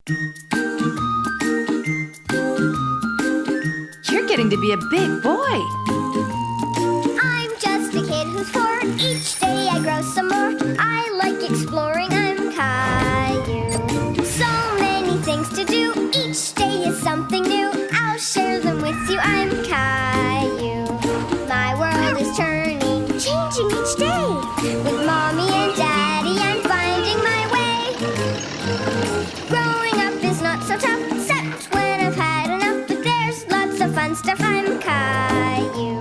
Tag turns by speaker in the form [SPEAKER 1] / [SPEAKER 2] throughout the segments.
[SPEAKER 1] You're getting to be a big boy.
[SPEAKER 2] I'm just a kid who's 4. Each day I grow some more. I like exploring. I'm Caillou. So many things to do. Each day is something new. I'll share them with you. I'm Caillou. My world is turning, changing each day. With Mommy and Daddy, I'm finding my way. Growing up is not so tough, except when I've had enough. But there's lots of fun stuff. I'm Caillou.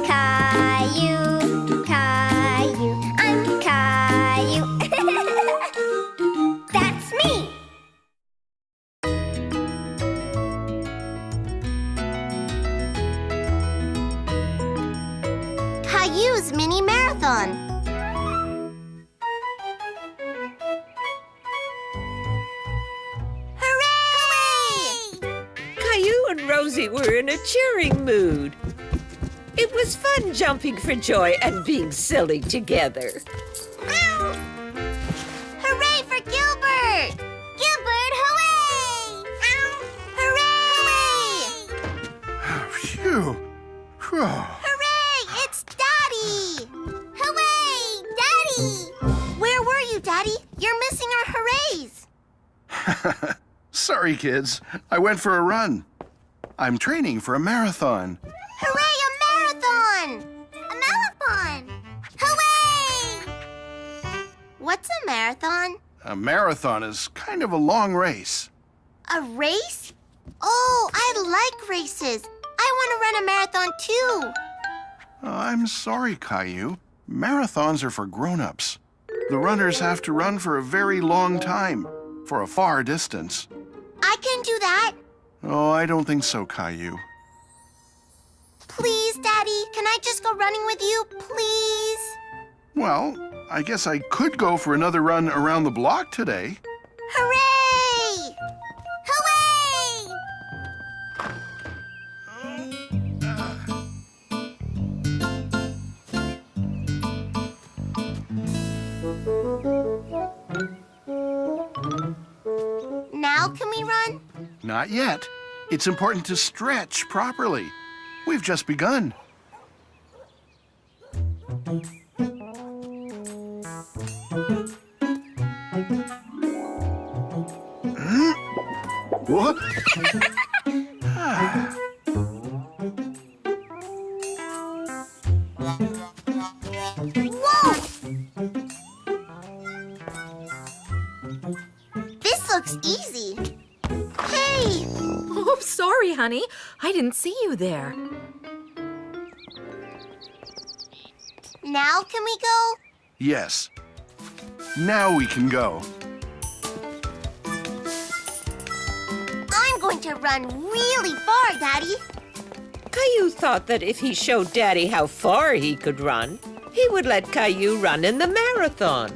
[SPEAKER 2] Caillou, Caillou, I'm Caillou. That's me.
[SPEAKER 3] Caillou's mini marathon. Hooray!
[SPEAKER 4] Caillou and Rosie were in a cheering mood. It was fun jumping for joy and being silly together.
[SPEAKER 3] Hooray for Gilbert! Gilbert, hooray! Hooray!
[SPEAKER 5] Phew. Whew.
[SPEAKER 3] Hooray! It's Daddy! Hooray! Daddy! Where were you, Daddy? You're missing our hoorays.
[SPEAKER 5] Sorry, kids. I went for a run. I'm training for a marathon.
[SPEAKER 3] Hooray, a marathon! A marathon! Hooray! What's a marathon?
[SPEAKER 5] A marathon is kind of a long race.
[SPEAKER 3] A race? Oh, I like races. I want to run a marathon too.
[SPEAKER 5] I'm sorry, Caillou. Marathons are for grown-ups. The runners have to run for a very long time, for a far distance.
[SPEAKER 3] I can do that.
[SPEAKER 5] Oh, I don't think so, Caillou.
[SPEAKER 3] Please, Daddy, can I just go running with you, please?
[SPEAKER 5] Well, I guess I could go for another run around the block today.
[SPEAKER 3] Hooray! Hooray! Now can we run?
[SPEAKER 5] Not yet. It's important to stretch properly. We've just begun. What?
[SPEAKER 3] Whoa! This looks easy. Hey!
[SPEAKER 1] Oh, sorry, honey. I didn't see you there.
[SPEAKER 3] Now can we go?
[SPEAKER 5] Yes. Now we can go.
[SPEAKER 3] I'm going to run really far, Daddy.
[SPEAKER 4] Caillou thought that if he showed Daddy how far he could run, he would let Caillou run in the marathon.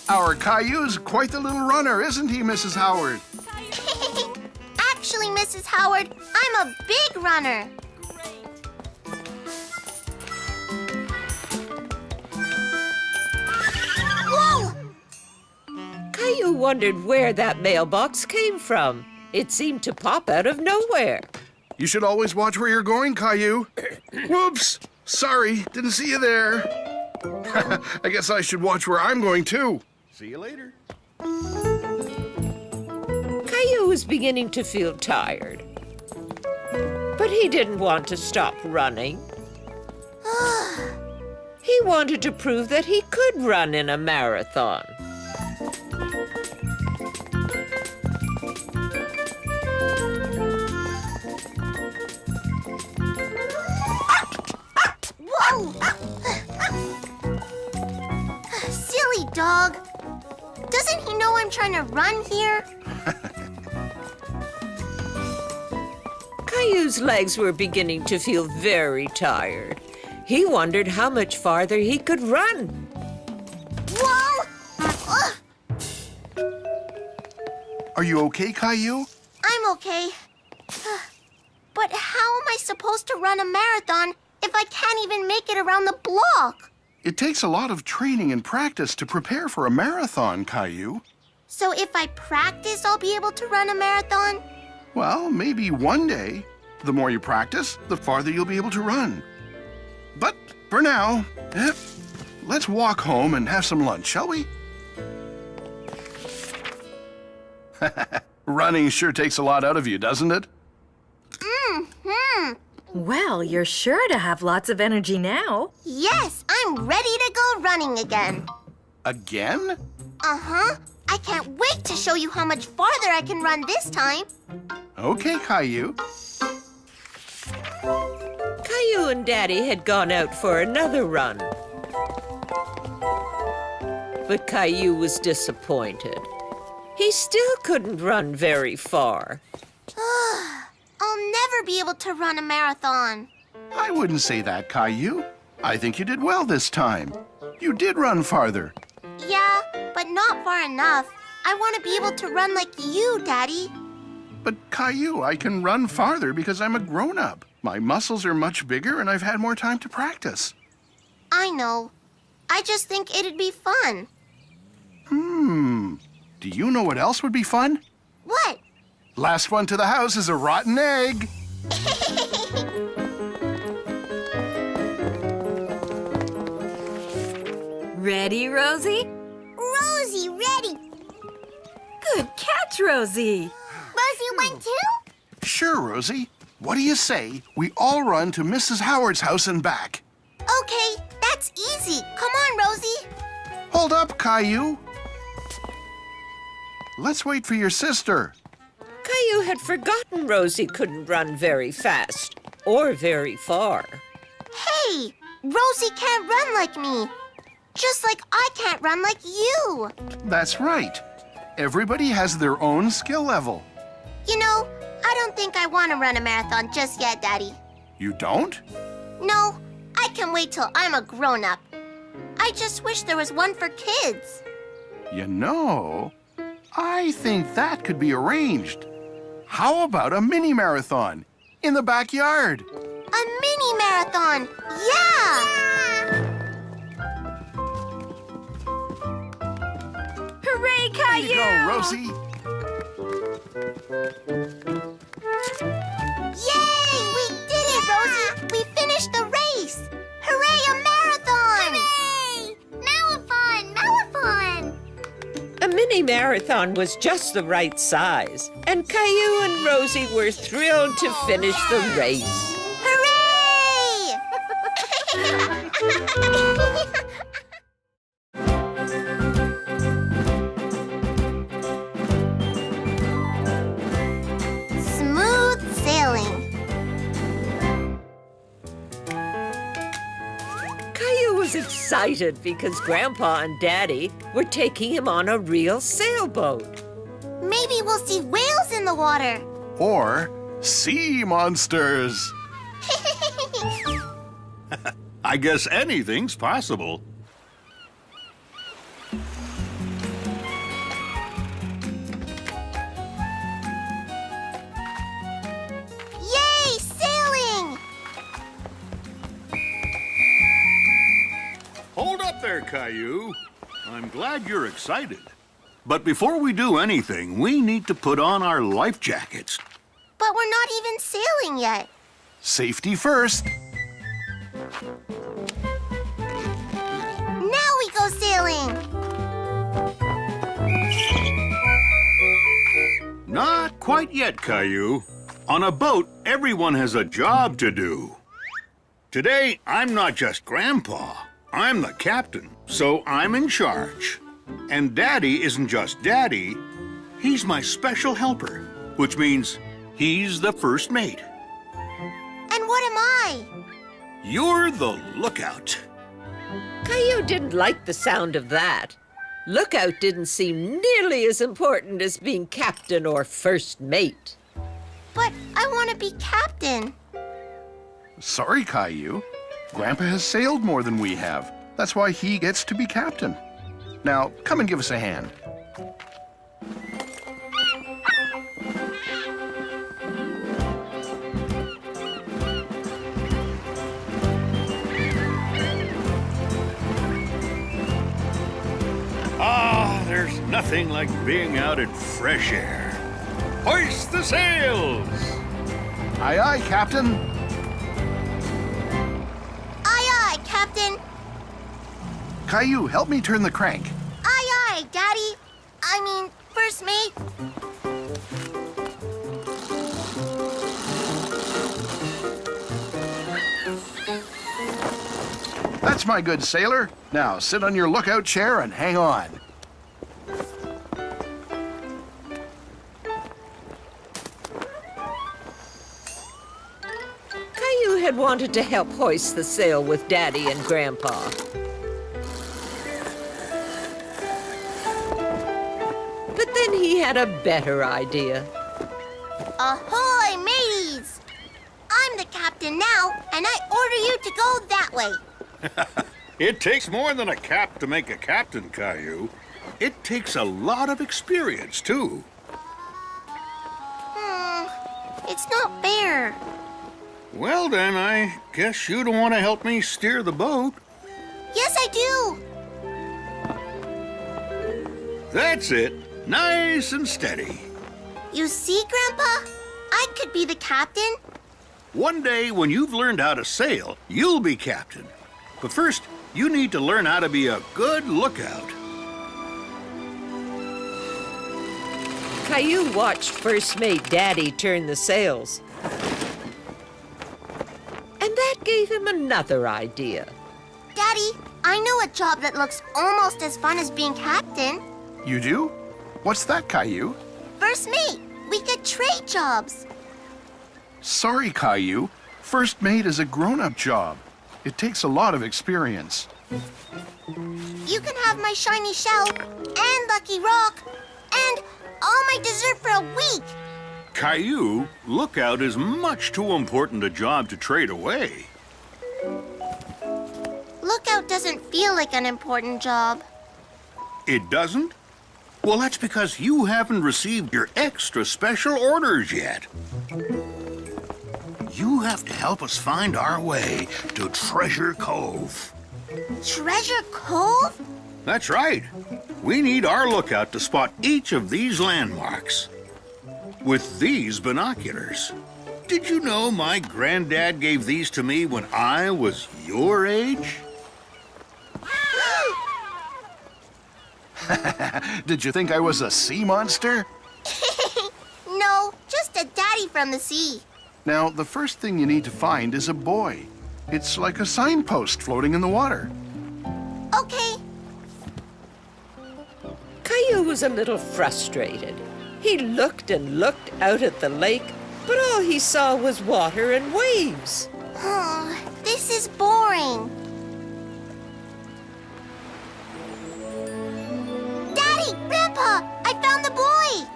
[SPEAKER 5] Our Caillou's quite the little runner, isn't he, Mrs. Howard?
[SPEAKER 3] Actually, Mrs. Howard, I'm a big runner. Whoa!
[SPEAKER 4] Caillou wondered where that mailbox came from. It seemed to pop out of nowhere.
[SPEAKER 5] You should always watch where you're going, Caillou. Whoops! Sorry, didn't see you there. I guess I should watch where I'm going, too. See you later.
[SPEAKER 4] Caillou was beginning to feel tired. But he didn't want to stop running. He wanted to prove that he could run in a marathon.
[SPEAKER 3] Whoa! Silly dog. Doesn't he know I'm trying to run here?
[SPEAKER 4] Caillou's legs were beginning to feel very tired. He wondered how much farther he could run.
[SPEAKER 3] Whoa!
[SPEAKER 5] Are you okay, Caillou?
[SPEAKER 3] I'm okay. But how am I supposed to run a marathon if I can't even make it around the block?
[SPEAKER 5] It takes a lot of training and practice to prepare for a marathon, Caillou.
[SPEAKER 3] So if I practice, I'll be able to run a marathon?
[SPEAKER 5] Well, maybe one day. The more you practice, the farther you'll be able to run. But for now, let's walk home and have some lunch, shall we? Running sure takes a lot out of you, doesn't it?
[SPEAKER 3] Mm-hmm.
[SPEAKER 1] Well, you're sure to have lots of energy now.
[SPEAKER 3] Yes, I'm ready to go running again.
[SPEAKER 5] Again?
[SPEAKER 3] Uh-huh. I can't wait to show you how much farther I can run this time.
[SPEAKER 5] Okay, Caillou.
[SPEAKER 4] Caillou and Daddy had gone out for another run. But Caillou was disappointed. He still couldn't run very far.
[SPEAKER 3] I'll never be able to run a marathon.
[SPEAKER 5] I wouldn't say that, Caillou. I think you did well this time. You did run farther.
[SPEAKER 3] Yeah, but not far enough. I want to be able to run like you, Daddy.
[SPEAKER 5] But Caillou, I can run farther because I'm a grown-up. My muscles are much bigger and I've had more time to practice.
[SPEAKER 3] I know. I just think it'd be fun.
[SPEAKER 5] Do you know what else would be fun?
[SPEAKER 3] What?
[SPEAKER 5] Last one to the house is a rotten egg.
[SPEAKER 1] Ready, Rosie?
[SPEAKER 3] Rosie, ready.
[SPEAKER 1] Good catch, Rosie.
[SPEAKER 3] Rosie went too?
[SPEAKER 5] Sure, Rosie. What do you say we all run to Mrs. Howard's house and back?
[SPEAKER 3] Okay, that's easy. Come on, Rosie.
[SPEAKER 5] Hold up, Caillou. Let's wait for your sister.
[SPEAKER 4] Caillou had forgotten Rosie couldn't run very fast or very far.
[SPEAKER 3] Hey, Rosie can't run like me. Just like I can't run like you.
[SPEAKER 5] That's right. Everybody has their own skill level.
[SPEAKER 3] You know, I don't think I want to run a marathon just yet, Daddy.
[SPEAKER 5] You don't?
[SPEAKER 3] No, I can wait till I'm a grown-up. I just wish there was one for kids.
[SPEAKER 5] You know, I think that could be arranged. How about a mini marathon in the backyard?
[SPEAKER 3] A mini marathon! Yeah!
[SPEAKER 1] Hooray,
[SPEAKER 5] There
[SPEAKER 1] Caillou!
[SPEAKER 5] you go, Rosie.
[SPEAKER 3] Yay! We did it, Rosie! We finished the race! Hooray, a marathon! Hooray! Marathon!
[SPEAKER 4] A mini marathon was just the right size, and Caillou and Rosie were thrilled to finish the race.
[SPEAKER 3] Hooray! Smooth sailing.
[SPEAKER 4] Caillou was excited because Grandpa and Daddy were taking him on a real sailboat.
[SPEAKER 3] Maybe we'll see whales in the water.
[SPEAKER 5] Or sea monsters.
[SPEAKER 6] I guess anything's possible.
[SPEAKER 3] Yay, sailing!
[SPEAKER 6] Hold up there, Caillou. I'm glad you're excited. But before we do anything, we need to put on our life jackets.
[SPEAKER 3] But we're not even sailing yet.
[SPEAKER 5] Safety first.
[SPEAKER 3] Now we go sailing.
[SPEAKER 6] Not quite yet, Caillou. On a boat, everyone has a job to do. Today, I'm not just Grandpa. I'm the captain, so I'm in charge. And Daddy isn't just Daddy. He's my special helper, which means he's the first mate.
[SPEAKER 3] And what am I?
[SPEAKER 6] You're the lookout.
[SPEAKER 4] Caillou didn't like the sound of that. Lookout didn't seem nearly as important as being captain or first mate.
[SPEAKER 3] But I want to be captain.
[SPEAKER 5] Sorry, Caillou. Grandpa has sailed more than we have. That's why he gets to be captain. Now, come and give us a hand.
[SPEAKER 6] There's nothing nothing like being out in fresh air. Hoist the sails!
[SPEAKER 5] Aye, aye, Captain.
[SPEAKER 3] Aye, aye, Captain.
[SPEAKER 5] Caillou, help me turn the crank.
[SPEAKER 3] Aye, aye, Daddy. I mean, First Mate.
[SPEAKER 5] That's my good sailor. Now sit on your lookout chair and hang on.
[SPEAKER 4] Caillou had wanted to help hoist the sail with Daddy and Grandpa. But then he had a better idea.
[SPEAKER 3] Ahoy, mateys! I'm the captain now, and I order you to go that way.
[SPEAKER 6] It takes more than a cap to make a captain, Caillou. It takes a lot of experience, too.
[SPEAKER 3] It's not fair.
[SPEAKER 6] Well, then, I guess you don't want to help me steer the boat.
[SPEAKER 3] Yes, I do.
[SPEAKER 6] That's it. Nice and steady.
[SPEAKER 3] You see, Grandpa? I could be the captain.
[SPEAKER 6] One day, when you've learned how to sail, you'll be captain. But first, you need to learn how to be a good lookout.
[SPEAKER 4] Caillou watched First Mate Daddy turn the sails. And that gave him another idea.
[SPEAKER 3] Daddy, I know a job that looks almost as fun as being captain.
[SPEAKER 5] You do? What's that, Caillou?
[SPEAKER 3] First Mate, we could trade jobs.
[SPEAKER 5] Sorry, Caillou. First Mate is a grown-up job. It takes a lot of experience.
[SPEAKER 3] You can have my shiny shell and lucky rock and all my dessert for a week.
[SPEAKER 6] Caillou, lookout is much too important a job to trade away.
[SPEAKER 3] Lookout doesn't feel like an important job.
[SPEAKER 6] It doesn't? Well, that's because you haven't received your extra special orders yet. You have to help us find our way to Treasure Cove.
[SPEAKER 3] Treasure Cove?
[SPEAKER 6] That's right. We need our lookout to spot each of these landmarks with these binoculars. Did you know my granddad gave these to me when I was your age?
[SPEAKER 5] Did you think I was a sea monster?
[SPEAKER 3] No, just a daddy from the sea.
[SPEAKER 5] Now, the first thing you need to find is a buoy. It's like a signpost floating in the water.
[SPEAKER 3] Okay.
[SPEAKER 4] Caillou was a little frustrated. He looked and looked out at the lake, but all he saw was water and waves.
[SPEAKER 3] Oh, this is boring. Daddy, Grandpa, I found the buoy.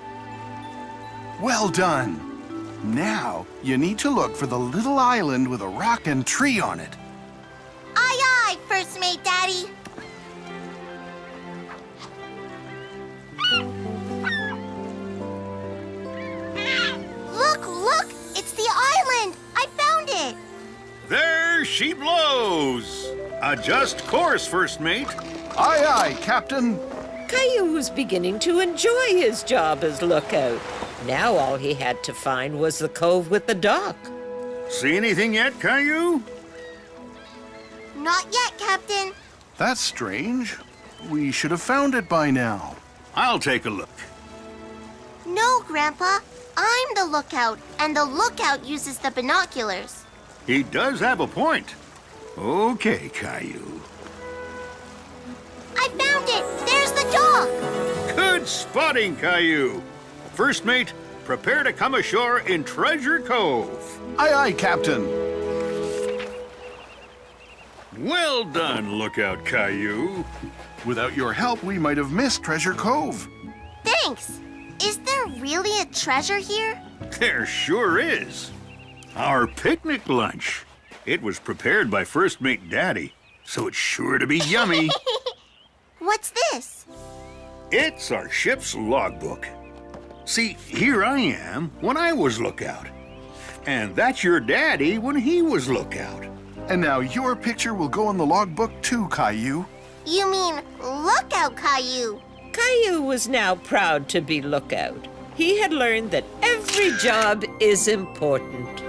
[SPEAKER 5] Well done. Now, you need to look for the little island with a rock and tree on it.
[SPEAKER 3] Aye, aye, First Mate Daddy. Look, it's the island. I found it.
[SPEAKER 6] There she blows. Adjust course, First Mate.
[SPEAKER 5] Aye, aye, Captain.
[SPEAKER 4] Caillou was beginning to enjoy his job as lookout. Now all he had to find was the cove with the dock.
[SPEAKER 6] See anything yet, Caillou?
[SPEAKER 3] Not yet, Captain.
[SPEAKER 5] That's strange. We should have found it by now.
[SPEAKER 6] I'll take a look.
[SPEAKER 3] No, Grandpa. I'm the lookout, and the lookout uses the binoculars.
[SPEAKER 6] He does have a point. Okay, Caillou.
[SPEAKER 3] I found it. There's the dock.
[SPEAKER 6] Good spotting, Caillou. First Mate, prepare to come ashore in Treasure Cove.
[SPEAKER 5] Aye, aye, Captain.
[SPEAKER 6] Well done, Lookout Caillou.
[SPEAKER 5] Without your help, we might have missed Treasure Cove.
[SPEAKER 3] Thanks. Is there really a treasure here?
[SPEAKER 6] There sure is. Our picnic lunch. It was prepared by First Mate Daddy, so it's sure to be yummy.
[SPEAKER 3] What's this?
[SPEAKER 6] It's our ship's logbook. See, here I am when I was lookout. And that's your daddy when he was lookout.
[SPEAKER 5] And now your picture will go in the logbook too, Caillou.
[SPEAKER 3] You mean lookout, Caillou?
[SPEAKER 4] Caillou was now proud to be Lookout. He had learned that every job is important.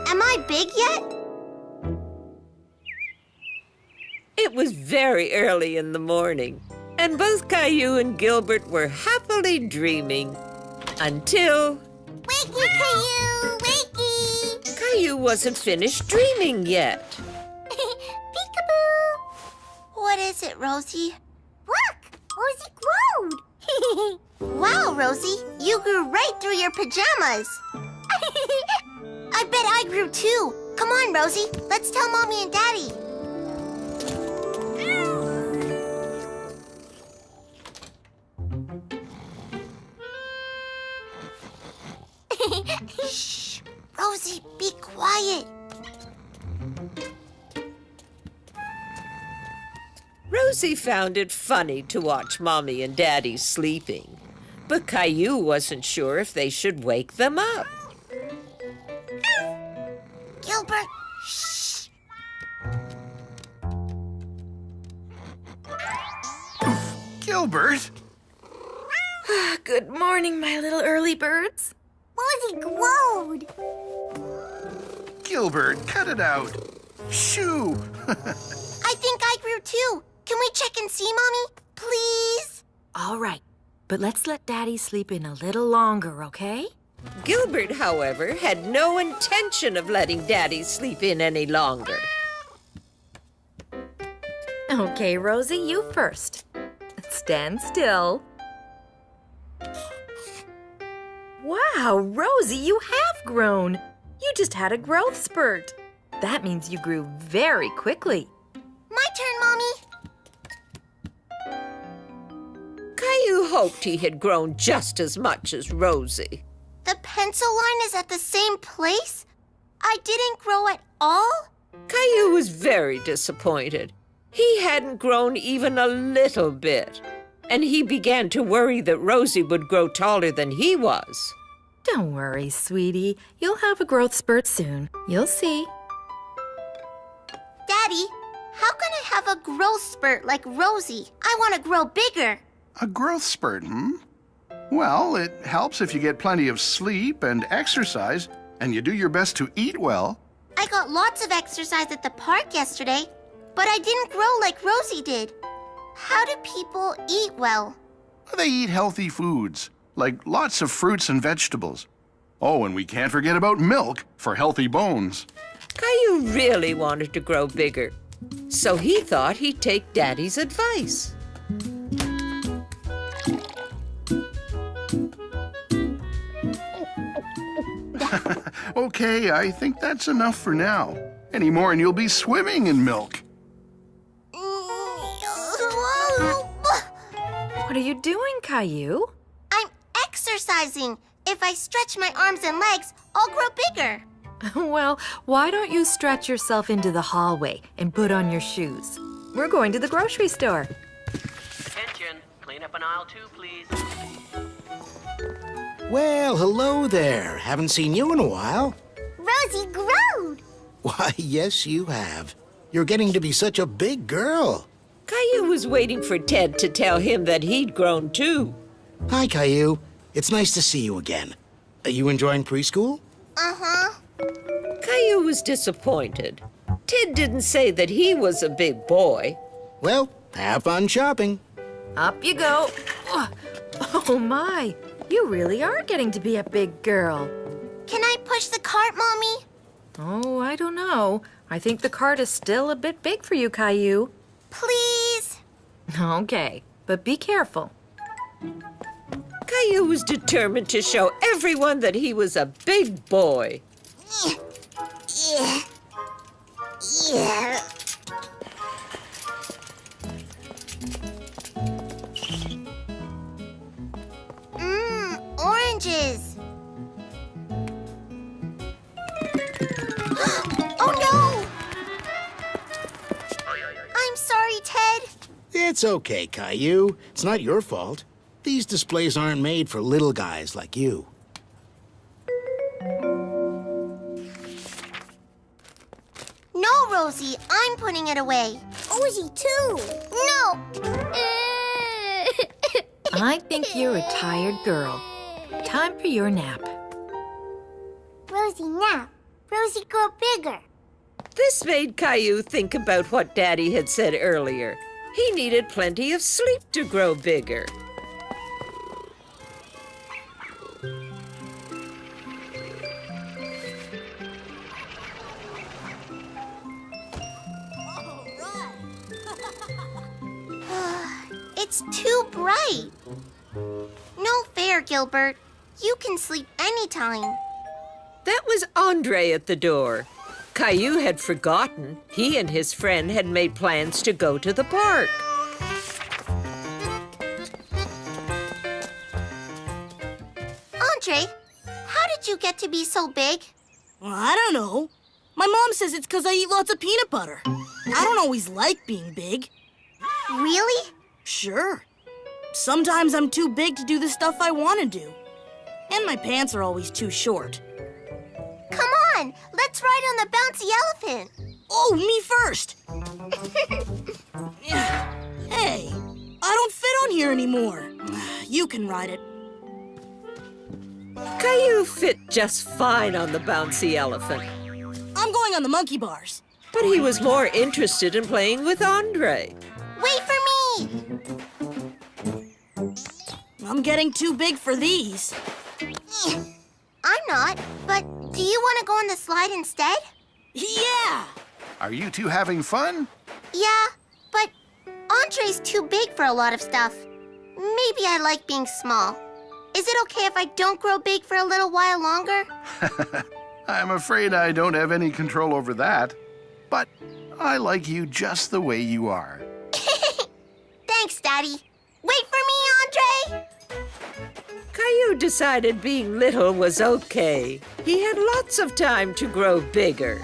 [SPEAKER 3] Am I big yet?
[SPEAKER 4] It was very early in the morning, and both Caillou and Gilbert were happily dreaming until
[SPEAKER 3] Wakey, Caillou! Wakey!
[SPEAKER 4] Caillou wasn't finished dreaming yet.
[SPEAKER 3] Peekaboo! What is it, Rosie? Look! Rosie glowed! Wow, Rosie, you grew right through your pajamas. I bet I grew too. Come on, Rosie, let's tell Mommy and Daddy. Shh! Rosie, be quiet.
[SPEAKER 4] Rosie found it funny to watch Mommy and Daddy sleeping, but Caillou wasn't sure if they should wake them up.
[SPEAKER 3] Gilbert, shh!
[SPEAKER 5] Gilbert?
[SPEAKER 1] Good morning, my little early birds.
[SPEAKER 3] Rosie glowed.
[SPEAKER 5] Gilbert, cut it out. Shoo!
[SPEAKER 3] I think I grew too. Can we check and see, Mommy? Please?
[SPEAKER 1] All right, but let's let Daddy sleep in a little longer, okay?
[SPEAKER 4] Gilbert, however, had no intention of letting Daddy sleep in any longer.
[SPEAKER 1] Okay, Rosie, you first. Stand still. Wow, Rosie, you have grown. You just had a growth spurt. That means you grew very quickly.
[SPEAKER 3] My turn, Mommy.
[SPEAKER 4] Caillou hoped he had grown just as much as Rosie.
[SPEAKER 3] The pencil line is at the same place? I didn't grow at all?
[SPEAKER 4] Caillou was very disappointed. He hadn't grown even a little bit, and he began to worry that Rosie would grow taller than he was.
[SPEAKER 1] Don't worry, sweetie. You'll have a growth spurt soon. You'll see.
[SPEAKER 3] Daddy, how can I have a growth spurt like Rosie? I want to grow bigger.
[SPEAKER 5] A growth spurt, Well, it helps if you get plenty of sleep and exercise, and you do your best to eat well.
[SPEAKER 3] I got lots of exercise at the park yesterday, but I didn't grow like Rosie did. How do people eat well?
[SPEAKER 5] They eat healthy foods, like lots of fruits and vegetables. Oh, and we can't forget about milk for healthy bones.
[SPEAKER 4] Caillou really wanted to grow bigger, so he thought he'd take Daddy's advice.
[SPEAKER 5] Okay, I think that's enough for now. Any more and you'll be swimming in milk.
[SPEAKER 1] What are you doing, Caillou?
[SPEAKER 3] I'm exercising. If I stretch my arms and legs, I'll grow bigger.
[SPEAKER 1] Well, why don't you stretch yourself into the hallway and put on your shoes? We're going to the grocery store.
[SPEAKER 7] Attention, clean up an aisle 2, please.
[SPEAKER 8] Well, hello there. Haven't seen you in a while.
[SPEAKER 3] Rosie growed.
[SPEAKER 8] Why, yes, you have. You're getting to be such a big girl.
[SPEAKER 4] Caillou was waiting for Ted to tell him that he'd grown too.
[SPEAKER 8] Hi, Caillou. It's nice to see you again. Are you enjoying preschool?
[SPEAKER 3] Uh-huh.
[SPEAKER 4] Caillou was disappointed. Ted didn't say that he was a big boy.
[SPEAKER 8] Well, have fun shopping.
[SPEAKER 1] Up you go. Oh, my. You really are getting to be a big girl.
[SPEAKER 3] Can I push the cart, Mommy?
[SPEAKER 1] Oh, I don't know. I think the cart is still a bit big for you, Caillou.
[SPEAKER 3] Please?
[SPEAKER 1] Okay, but be careful.
[SPEAKER 4] Caillou was determined to show everyone that he was a big boy.
[SPEAKER 3] Yeah. Yeah. Oranges. Oh no! I'm sorry, Ted.
[SPEAKER 8] It's okay, Caillou. It's not your fault. These displays aren't made for little guys like you.
[SPEAKER 3] No, Rosie, I'm putting it away.
[SPEAKER 2] Rosie, too.
[SPEAKER 3] No!
[SPEAKER 1] I think you're a tired girl. Time for your nap.
[SPEAKER 2] Rosie, nap. Rosie, grow bigger.
[SPEAKER 4] This made Caillou think about what Daddy had said earlier. He needed plenty of sleep to grow bigger.
[SPEAKER 3] It's too bright. No fair, Gilbert. You can sleep anytime.
[SPEAKER 4] That was Andre at the door. Caillou had forgotten he and his friend had made plans to go to the park.
[SPEAKER 3] Andre, how did you get to be so big?
[SPEAKER 9] Well, I don't know. My mom says it's because I eat lots of peanut butter. I don't always like being big.
[SPEAKER 3] Really?
[SPEAKER 9] Sure. Sometimes I'm too big to do the stuff I want to do. And my pants are always too short.
[SPEAKER 3] Come on, let's ride on the bouncy elephant.
[SPEAKER 9] Oh, me first. Hey, I don't fit on here anymore. You can ride it.
[SPEAKER 4] Caillou fit just fine on the bouncy elephant,
[SPEAKER 9] I'm going on the monkey bars.
[SPEAKER 4] but he was more interested in playing with Andre.
[SPEAKER 3] Wait for me!
[SPEAKER 9] I'm getting too big for these.
[SPEAKER 3] I'm not, but do you want to go on the slide instead?
[SPEAKER 9] Yeah!
[SPEAKER 5] Are you two having fun?
[SPEAKER 3] Yeah, but Andre's too big for a lot of stuff. Maybe I like being small. Is it okay if I don't grow big for a little while longer?
[SPEAKER 5] I'm afraid I don't have any control over that. But I like you just the way you are.
[SPEAKER 3] Thanks, Daddy. Wait for me, Andre!
[SPEAKER 4] Caillou decided being little was okay. He had lots of time to grow bigger.